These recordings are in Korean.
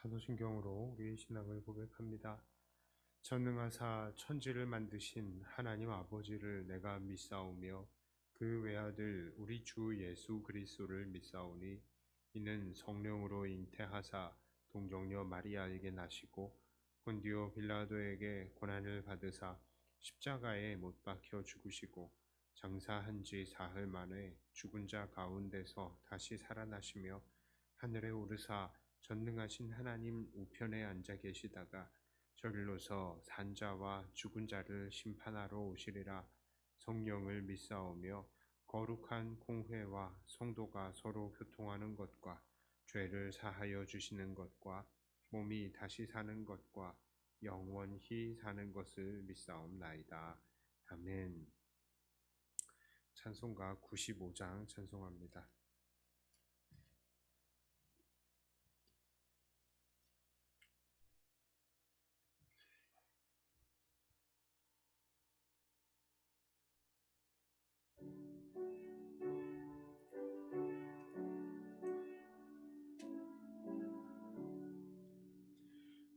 사도신경으로 우리의 신앙을 고백합니다. 전능하사 천지를 만드신 하나님 아버지를 내가 믿사오며 그 외아들 우리 주 예수 그리스도를 믿사오니 이는 성령으로 잉태하사 동정녀 마리아에게 나시고 본디오 빌라도에게 고난을 받으사 십자가에 못 박혀 죽으시고 장사한 지 사흘 만에 죽은 자 가운데서 다시 살아나시며 하늘에 오르사 전능하신 하나님 우편에 앉아 계시다가 저길로서 산자와 죽은 자를 심판하러 오시리라. 성령을 믿사오며 거룩한 공회와 성도가 서로 교통하는 것과 죄를 사하여 주시는 것과 몸이 다시 사는 것과 영원히 사는 것을 믿사옵나이다. 아멘. 찬송가 95장 찬송합니다.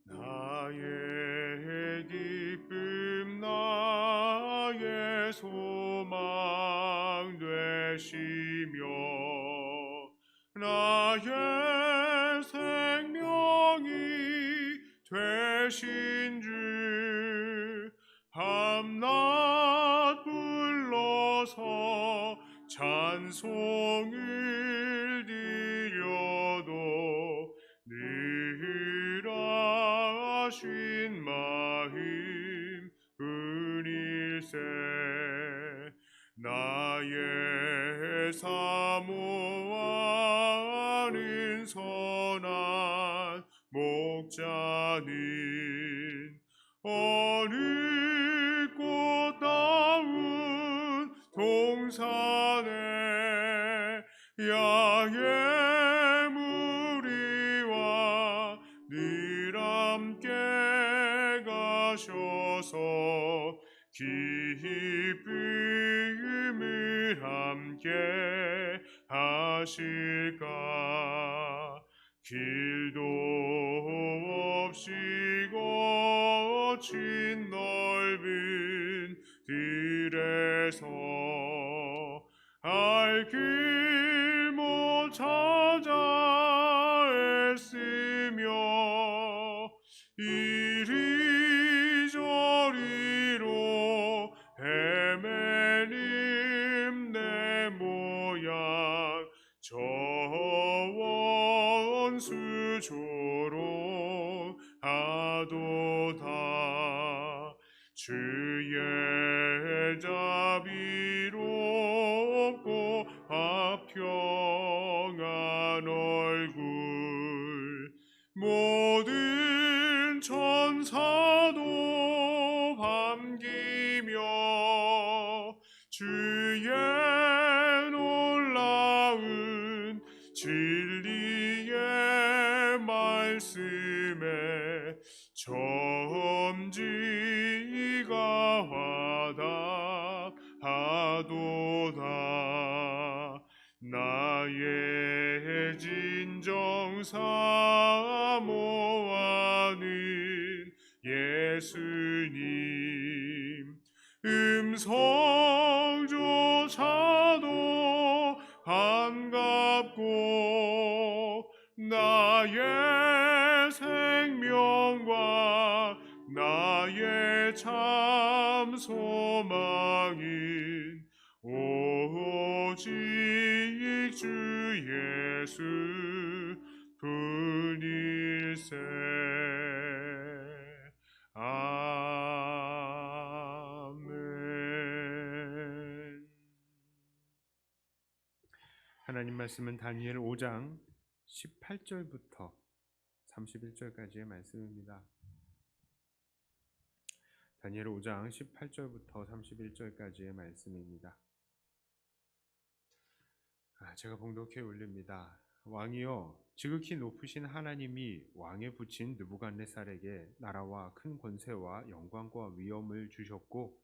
나의 기쁨 나의 소망 되시며 나의 생명이 되신 주 밤낮 불러서 찬송을 드려도 늘 아신 마음 뿐일세. 나의 사모하는 선한 목자는 어느 꽃다운 동산에 야의 무리와 늘 함께 가셔서 기쁨을 함께 하실까. 길도 없이 거친 넓은 들에서 알 길 못 찾아 애쓰며 이리저리로 헤매는 내 모양 저 원수 조롱하도다. 주의 자비롭고 화평한 얼굴 모든 천사도 반기며 주의 놀라운 진리의 말씀에 점지가 화답하도다. 나의 진정 사모하는 예수님 음성조차도 반갑고 나의 생명과 나의 참 소망인 오직 주 예수 뿐일세. 아멘. 하나님 말씀은 다니엘 5장 18절부터 31절까지의 말씀입니다. 다니엘 5장 18절부터 31절까지의 말씀입니다. 제가 봉독해 올립니다. 왕이여, 지극히 높으신 하나님이 왕에 붙인 느부갓네살에게 나라와 큰 권세와 영광과 위엄을 주셨고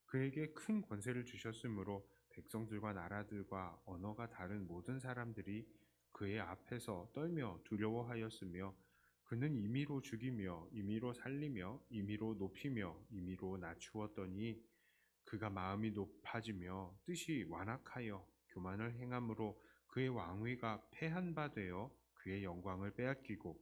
그에게 큰 권세를 주셨으므로 백성들과 나라들과 언어가 다른 모든 사람들이 그의 앞에서 떨며 두려워하였으며 그는 임의로 죽이며 임의로 살리며 임의로 높이며 임의로 낮추었더니 그가 마음이 높아지며 뜻이 완악하여 교만을 행함으로 그의 왕위가 패한 바 되어 그의 영광을 빼앗기고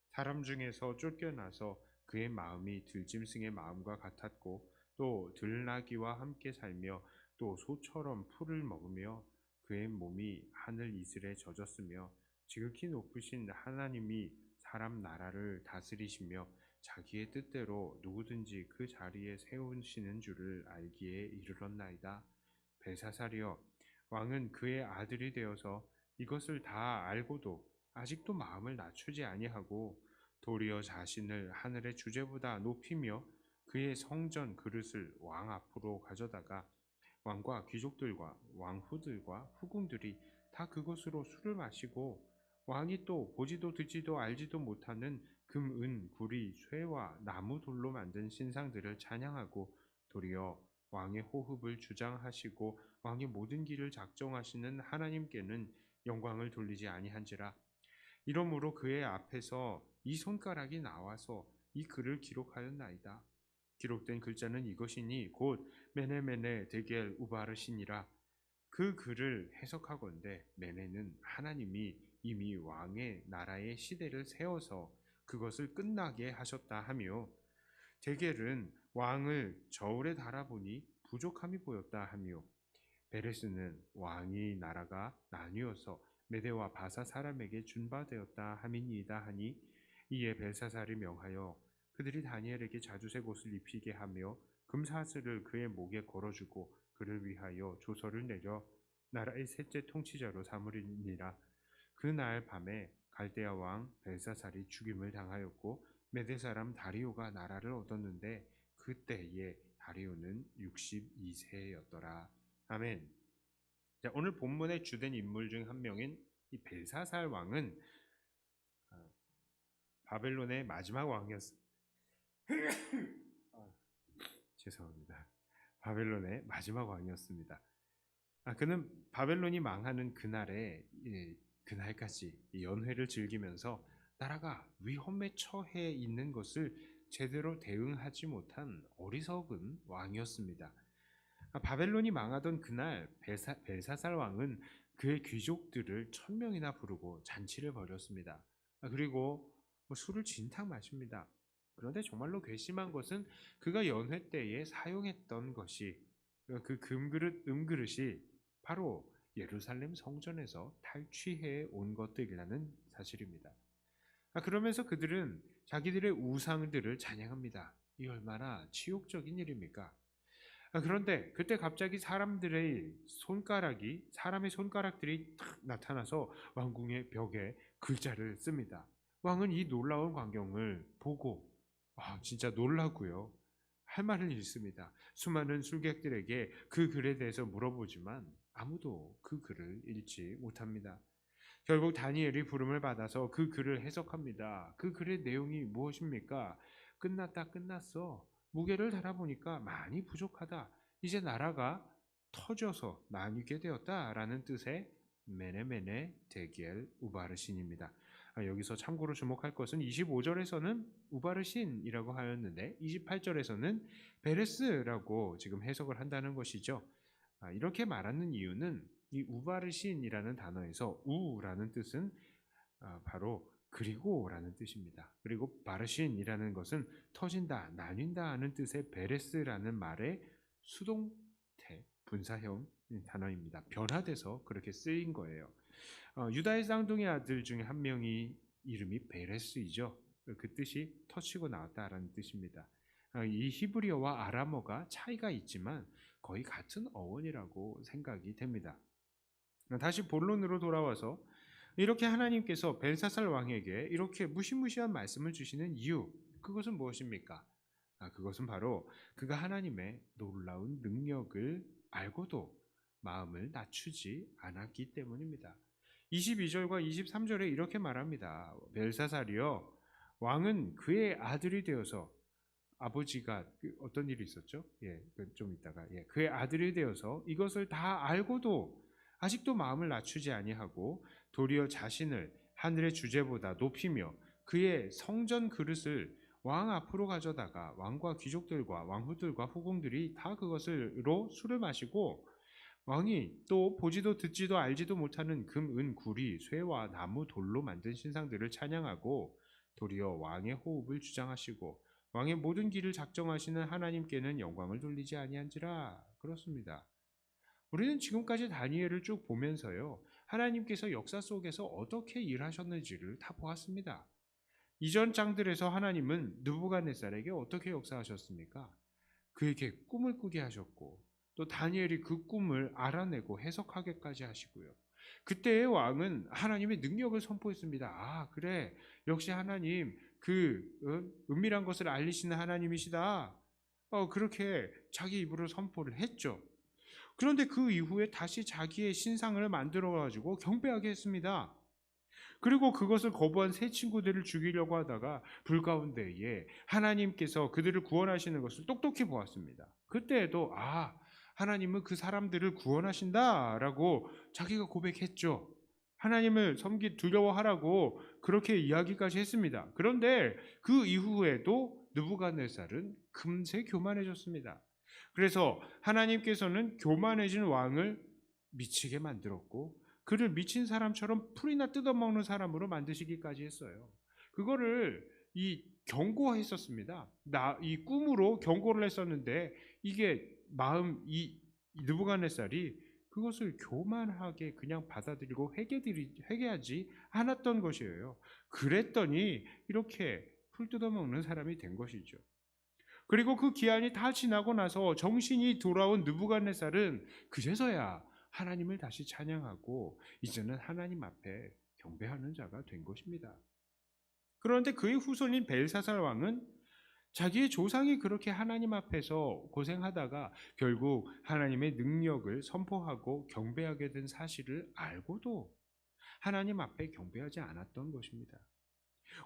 사람 중에서 쫓겨나서 그의 마음이 들짐승의 마음과 같았고 또 들나귀와 함께 살며 또 소처럼 풀을 먹으며 그의 몸이 하늘 이슬에 젖었으며 지극히 높으신 하나님이 사람 나라를 다스리시며 자기의 뜻대로 누구든지 그 자리에 세우시는 줄을 알기에 이르렀나이다. 벨사살이여, 왕은 그의 아들이 되어서 이것을 다 알고도 아직도 마음을 낮추지 아니하고 도리어 자신을 하늘의 주제보다 높이며 그의 성전 그릇을 왕 앞으로 가져다가 왕과 귀족들과 왕후들과 후궁들이 다 그것으로 술을 마시고 왕이 또 보지도 듣지도 알지도 못하는 금, 은, 구리, 쇠와 나무 돌로 만든 신상들을 찬양하고 도리어 왕의 호흡을 주장하시고 왕의 모든 길을 작정하시는 하나님께는 영광을 돌리지 아니한지라. 이러므로 그의 앞에서 이 손가락이 나와서 이 글을 기록하였나이다. 기록된 글자는 이것이니 곧 메네메네 데겔 우바르시니라. 그 글을 해석하건대 메네는 하나님이 이미 왕의 나라의 시대를 세워서 그것을 끝나게 하셨다 하며, 데겔은 왕을 저울에 달아보니 부족함이 보였다 하며, 베레스는 왕이 나라가 나뉘어서 메대와 바사 사람에게 준바되었다 함이니이다 하니, 이에 벨사살이 명하여 그들이 다니엘에게 자주색 옷을 입히게 하며 금사슬을 그의 목에 걸어주고 그를 위하여 조서를 내려 나라의 셋째 통치자로 삼으리니라. 그날 밤에 갈대아 왕 벨사살이 죽임을 당하였고 메대 사람 다리오가 나라를 얻었는데 그때에 다리오는 62세였더라. 아멘. 자, 오늘 본문의 주된 인물 중 한 명인 이 벨사살 왕은 바벨론의 마지막 왕이었습니다. 죄송합니다. 바벨론의 마지막 왕이었습니다. 그는 바벨론이 망하는 그날까지 연회를 즐기면서 나라가 위험에 처해 있는 것을 제대로 대응하지 못한 어리석은 왕이었습니다. 바벨론이 망하던 그날 벨사살 왕은 그의 귀족들을 1000명이나 부르고 잔치를 벌였습니다. 그리고 술을 진탕 마십니다. 그런데 정말로 괘씸한 것은 그가 연회 때에 사용했던 것이 그 금그릇, 음그릇이 바로 예루살렘 성전에서 탈취해 온 것들이라는 사실입니다. 그러면서 그들은 자기들의 우상들을 찬양합니다. 이 얼마나 치욕적인 일입니까? 그런데 그때 갑자기 사람의 손가락들이 탁 나타나서 왕궁의 벽에 글자를 씁니다. 왕은 이 놀라운 광경을 보고 진짜 놀라고요. 할 말을 잃습니다. 수많은 술객들에게 그 글에 대해서 물어보지만 아무도 그 글을 읽지 못합니다. 결국 다니엘이 부름을 받아서 그 글을 해석합니다. 그 글의 내용이 무엇입니까? 끝났어. 무게를 달아보니까 많이 부족하다. 이제 나라가 터져서 나뉘게 되었다라는 뜻의 메네메네 데겔 우바르신입니다. 여기서 참고로 주목할 것은 25절에서는 우바르신이라고 하였는데 28절에서는 베레스라고 지금 해석을 한다는 것이죠. 이렇게 말하는 이유는 이 우바르신이라는 단어에서 우라는 뜻은 바로 그리고라는 뜻입니다. 그리고 바르신이라는 것은 터진다, 나뉜다 하는 뜻의 베레스라는 말의 수동태 분사형 단어입니다. 변화돼서 그렇게 쓰인 거예요. 유다의 쌍둥이 아들 중에 한 명이 이름이 베레스이죠. 그 뜻이 터치고 나왔다라는 뜻입니다. 이 히브리어와 아람어가 차이가 있지만 거의 같은 어원이라고 생각이 됩니다. 다시 본론으로 돌아와서 이렇게 하나님께서 벨사살 왕에게 이렇게 무시무시한 말씀을 주시는 이유, 그것은 무엇입니까? 그것은 바로 그가 하나님의 놀라운 능력을 알고도 마음을 낮추지 않았기 때문입니다. 22절과 23절에 이렇게 말합니다. 벨사살이여, 왕은 그의 아들이 되어서, 아버지가 어떤 일이 있었죠? 좀 이따가 그의 아들이 되어서 이것을 다 알고도 아직도 마음을 낮추지 아니하고 도리어 자신을 하늘의 주제보다 높이며 그의 성전 그릇을 왕 앞으로 가져다가 왕과 귀족들과 왕후들과 후궁들이 다 그것으로 술을 마시고, 왕이 또 보지도 듣지도 알지도 못하는 금, 은, 구리, 쇠와 나무, 돌로 만든 신상들을 찬양하고 도리어 왕의 호흡을 주장하시고 왕의 모든 길을 작정하시는 하나님께는 영광을 돌리지 아니한지라. 그렇습니다. 우리는 지금까지 다니엘을 쭉 보면서요, 하나님께서 역사 속에서 어떻게 일하셨는지를 다 보았습니다. 이전 장들에서 하나님은 느부갓네살에게 어떻게 역사하셨습니까? 그에게 꿈을 꾸게 하셨고, 또 다니엘이 그 꿈을 알아내고 해석하게까지 하시고요. 그때의 왕은 하나님의 능력을 선포했습니다. 아, 그래, 역시 하나님 은밀한 것을 알리시는 하나님이시다. 그렇게 자기 입으로 선포를 했죠. 그런데 그 이후에 다시 자기의 신상을 만들어 가지고 경배하게 했습니다. 그리고 그것을 거부한 세 친구들을 죽이려고 하다가 불 가운데에 하나님께서 그들을 구원하시는 것을 똑똑히 보았습니다. 그때에도 하나님은 그 사람들을 구원하신다라고 자기가 고백했죠. 하나님을 두려워하라고 그렇게 이야기까지 했습니다. 그런데 그 이후에도 느부갓네살은 금세 교만해졌습니다. 그래서 하나님께서는 교만해진 왕을 미치게 만들었고, 그를 미친 사람처럼 풀이나 뜯어먹는 사람으로 만드시기까지 했어요. 그거를 경고했었습니다. 이 꿈으로 경고를 했었는데, 이게 이 느부갓네살이 그것을 교만하게 그냥 받아들이고 회개하지 않았던 것이에요. 그랬더니 이렇게 풀 뜯어먹는 사람이 된 것이죠. 그리고 그 기한이 다 지나고 나서 정신이 돌아온 느부갓네살은 그제서야 하나님을 다시 찬양하고 이제는 하나님 앞에 경배하는 자가 된 것입니다. 그런데 그의 후손인 벨사살 왕은 자기의 조상이 그렇게 하나님 앞에서 고생하다가 결국 하나님의 능력을 선포하고 경배하게 된 사실을 알고도 하나님 앞에 경배하지 않았던 것입니다.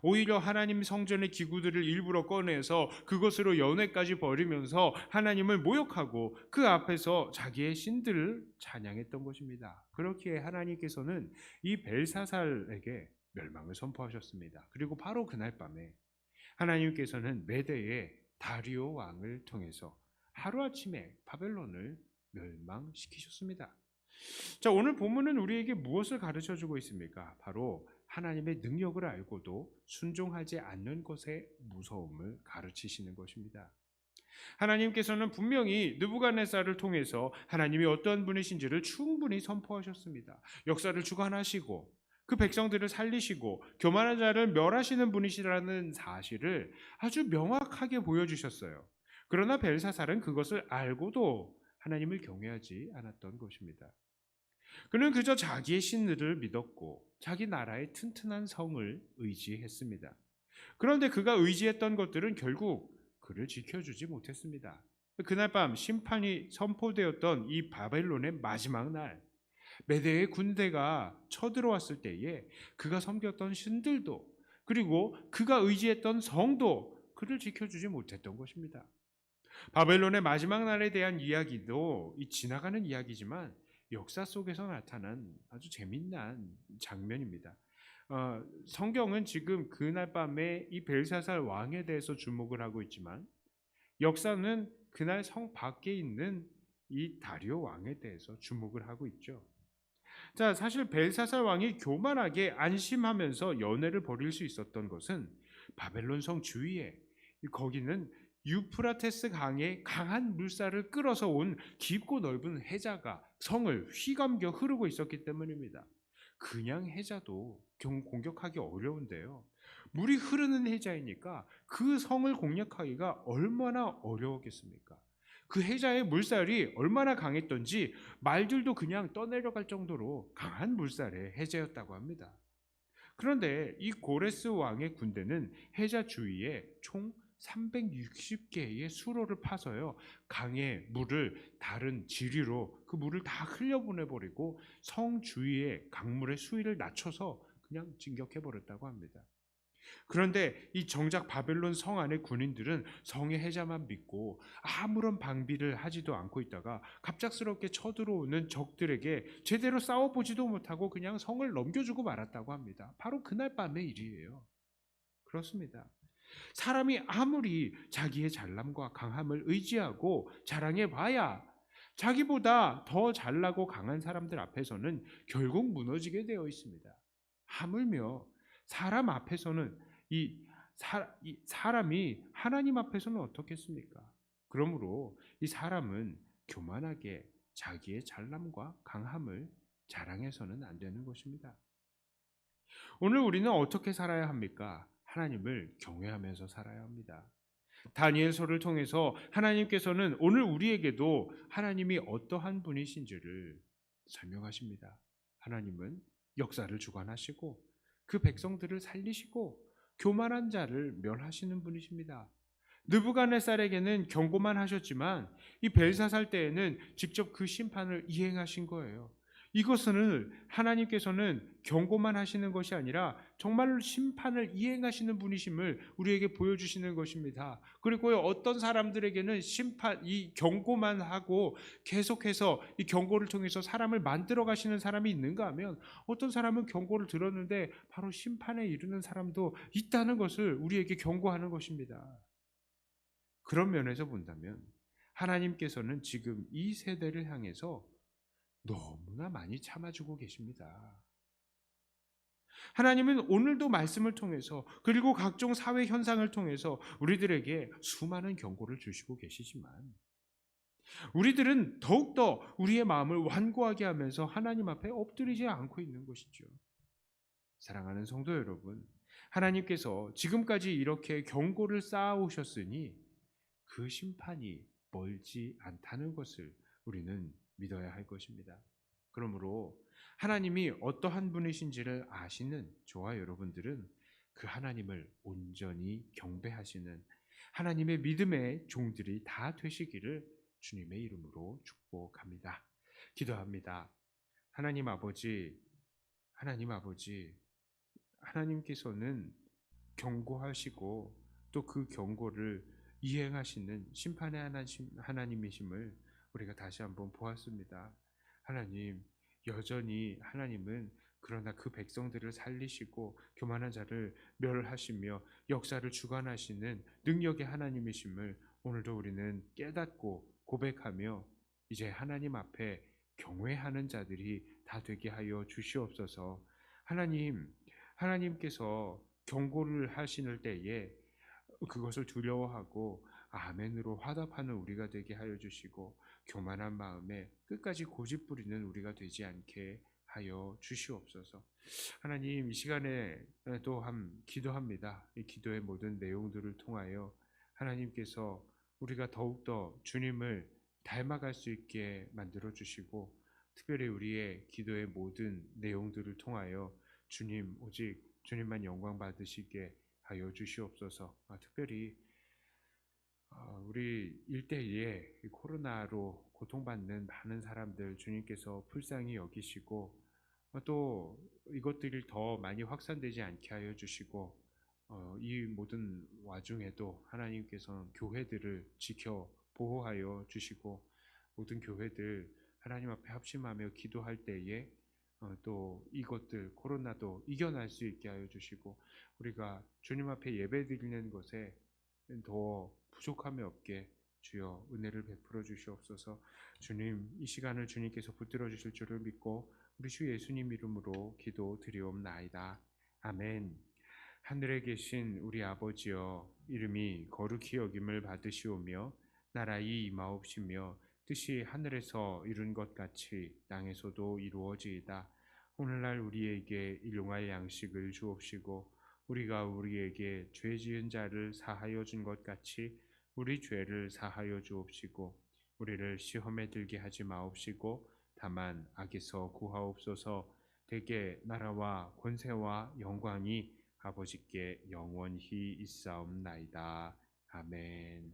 오히려 하나님 성전의 기구들을 일부러 꺼내서 그것으로 연회까지 벌이면서 하나님을 모욕하고 그 앞에서 자기의 신들을 찬양했던 것입니다. 그렇기에 하나님께서는 이 벨사살에게 멸망을 선포하셨습니다. 그리고 바로 그날 밤에 하나님께서는 메대의 다리오 왕을 통해서 하루아침에 바벨론을 멸망시키셨습니다. 자, 오늘 본문은 우리에게 무엇을 가르쳐주고 있습니까? 바로 하나님의 능력을 알고도 순종하지 않는 것의 무서움을 가르치시는 것입니다. 하나님께서는 분명히 느부갓네살을 통해서 하나님이 어떤 분이신지를 충분히 선포하셨습니다. 역사를 주관하시고 그 백성들을 살리시고 교만한 자를 멸하시는 분이시라는 사실을 아주 명확하게 보여주셨어요. 그러나 벨사살은 그것을 알고도 하나님을 경외하지 않았던 것입니다. 그는 그저 자기의 신들을 믿었고 자기 나라의 튼튼한 성을 의지했습니다. 그런데 그가 의지했던 것들은 결국 그를 지켜주지 못했습니다. 그날 밤 심판이 선포되었던 이 바벨론의 마지막 날, 메대의 군대가 쳐들어왔을 때에 그가 섬겼던 신들도 그리고 그가 의지했던 성도 그를 지켜주지 못했던 것입니다. 바벨론의 마지막 날에 대한 이야기도 지나가는 이야기지만 역사 속에서 나타난 아주 재미난 장면입니다. 성경은 지금 그날 밤에 이 벨사살 왕에 대해서 주목을 하고 있지만 역사는 그날 성 밖에 있는 이 다리오 왕에 대해서 주목을 하고 있죠. 자, 사실 벨사살 왕이 교만하게 안심하면서 연회를 벌일 수 있었던 것은 바벨론 성 주위에, 거기는 유프라테스 강에 강한 물살을 끌어서 온 깊고 넓은 해자가 성을 휘감겨 흐르고 있었기 때문입니다. 그냥 해자도 공격하기 어려운데요, 물이 흐르는 해자이니까 그 성을 공략하기가 얼마나 어려웠겠습니까? 그 해자의 물살이 얼마나 강했던지 말들도 그냥 떠내려갈 정도로 강한 물살의 해자였다고 합니다. 그런데 이 고레스 왕의 군대는 해자 주위에 총 360개의 수로를 파서요, 강의 물을 다른 지류로 그 물을 다 흘려보내버리고 성 주위에 강물의 수위를 낮춰서 그냥 진격해버렸다고 합니다. 그런데 이 정작 바벨론 성 안의 군인들은 성의 해자만 믿고 아무런 방비를 하지도 않고 있다가 갑작스럽게 쳐들어오는 적들에게 제대로 싸워보지도 못하고 그냥 성을 넘겨주고 말았다고 합니다. 바로 그날 밤의 일이에요. 그렇습니다. 사람이 아무리 자기의 잘남과 강함을 의지하고 자랑해 봐야 자기보다 더 잘나고 강한 사람들 앞에서는 결국 무너지게 되어 있습니다. 하물며 사람 앞에서는 이 사람이 하나님 앞에서는 어떻겠습니까? 그러므로 이 사람은 교만하게 자기의 잘남과 강함을 자랑해서는 안 되는 것입니다. 오늘 우리는 어떻게 살아야 합니까? 하나님을 경외하면서 살아야 합니다. 다니엘서를 통해서 하나님께서는 오늘 우리에게도 하나님이 어떠한 분이신지를 설명하십니다. 하나님은 역사를 주관하시고 그 백성들을 살리시고 교만한 자를 멸하시는 분이십니다. 느부갓네살에게는 경고만 하셨지만 이 벨사살 때에는 직접 그 심판을 이행하신 거예요. 이것은 하나님께서는 경고만 하시는 것이 아니라 정말로 심판을 이행하시는 분이심을 우리에게 보여주시는 것입니다. 그리고 어떤 사람들에게는 이 경고만 하고 계속해서 이 경고를 통해서 사람을 만들어 가시는 사람이 있는가 하면 어떤 사람은 경고를 들었는데 바로 심판에 이르는 사람도 있다는 것을 우리에게 경고하는 것입니다. 그런 면에서 본다면 하나님께서는 지금 이 세대를 향해서 너무나 많이 참아주고 계십니다. 하나님은 오늘도 말씀을 통해서 그리고 각종 사회 현상을 통해서 우리들에게 수많은 경고를 주시고 계시지만 우리들은 더욱더 우리의 마음을 완고하게 하면서 하나님 앞에 엎드리지 않고 있는 것이죠. 사랑하는 성도 여러분, 하나님께서 지금까지 이렇게 경고를 쌓아오셨으니 그 심판이 멀지 않다는 것을 우리는 믿어야 할 것입니다. 그러므로 하나님이 어떠한 분이신지를 아시는 저와 여러분들은 그 하나님을 온전히 경배하시는 하나님의 믿음의 종들이 다 되시기를 주님의 이름으로 축복합니다. 기도합니다. 하나님 아버지, 하나님께서는 경고하시고 또 그 경고를 이행하시는 심판의 하나님이심을 우리가 다시 한번 보았습니다. 하나님, 여전히 하나님은 그러나 그 백성들을 살리시고 교만한 자를 멸하시며 역사를 주관하시는 능력의 하나님이심을 오늘도 우리는 깨닫고 고백하며 이제 하나님 앞에 경외하는 자들이 다 되게 하여 주시옵소서. 하나님께서 경고를 하시는 때에 그것을 두려워하고 아멘으로 화답하는 우리가 되게 하여 주시고 교만한 마음에 끝까지 고집부리는 우리가 되지 않게 하여 주시옵소서. 하나님, 이 시간에 또 기도합니다. 이 기도의 모든 내용들을 통하여 하나님께서 우리가 더욱더 주님을 닮아갈 수 있게 만들어 주시고 특별히 우리의 기도의 모든 내용들을 통하여 오직 주님만 영광 받으시게 하여 주시옵소서. 특별히 우리 일대에 코로나로 고통받는 많은 사람들 주님께서 불쌍히 여기시고 또 이것들이 더 많이 확산되지 않게 하여 주시고 이 모든 와중에도 하나님께서는 교회들을 지켜 보호하여 주시고 모든 교회들 하나님 앞에 합심하며 기도할 때에 또 이것들 코로나도 이겨낼 수 있게 하여 주시고 우리가 주님 앞에 예배드리는 것에 더 부족함이 없게 주여 은혜를 베풀어 주시옵소서. 주님, 이 시간을 주님께서 붙들어 주실 줄을 믿고 우리 주 예수님 이름으로 기도드리옵나이다. 아멘. 하늘에 계신 우리 아버지여, 이름이 거룩히 여김을 받으시오며 나라의 임하옵시며 뜻이 하늘에서 이룬 것 같이 땅에서도 이루어지이다. 오늘날 우리에게 일용할 양식을 주옵시고 우리가 우리에게 죄 지은 자를 사하여 준 것 같이 우리 죄를 사하여 주옵시고 우리를 시험에 들게 하지 마옵시고 다만 악에서 구하옵소서. 대개 나라와 권세와 영광이 아버지께 영원히 있사옵나이다. 아멘.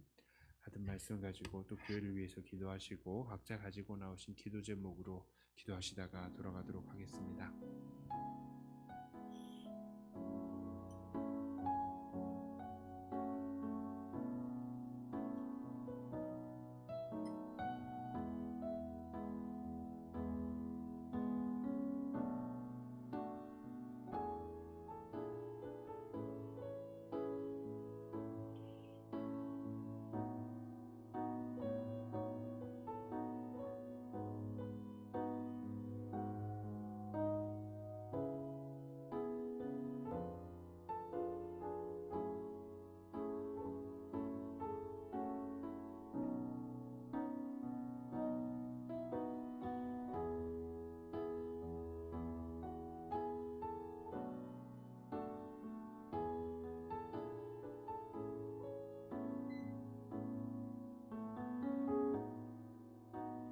하던 말씀 가지고 또 교회를 위해서 기도하시고 각자 가지고 나오신 기도 제목으로 기도하시다가 돌아가도록 하겠습니다.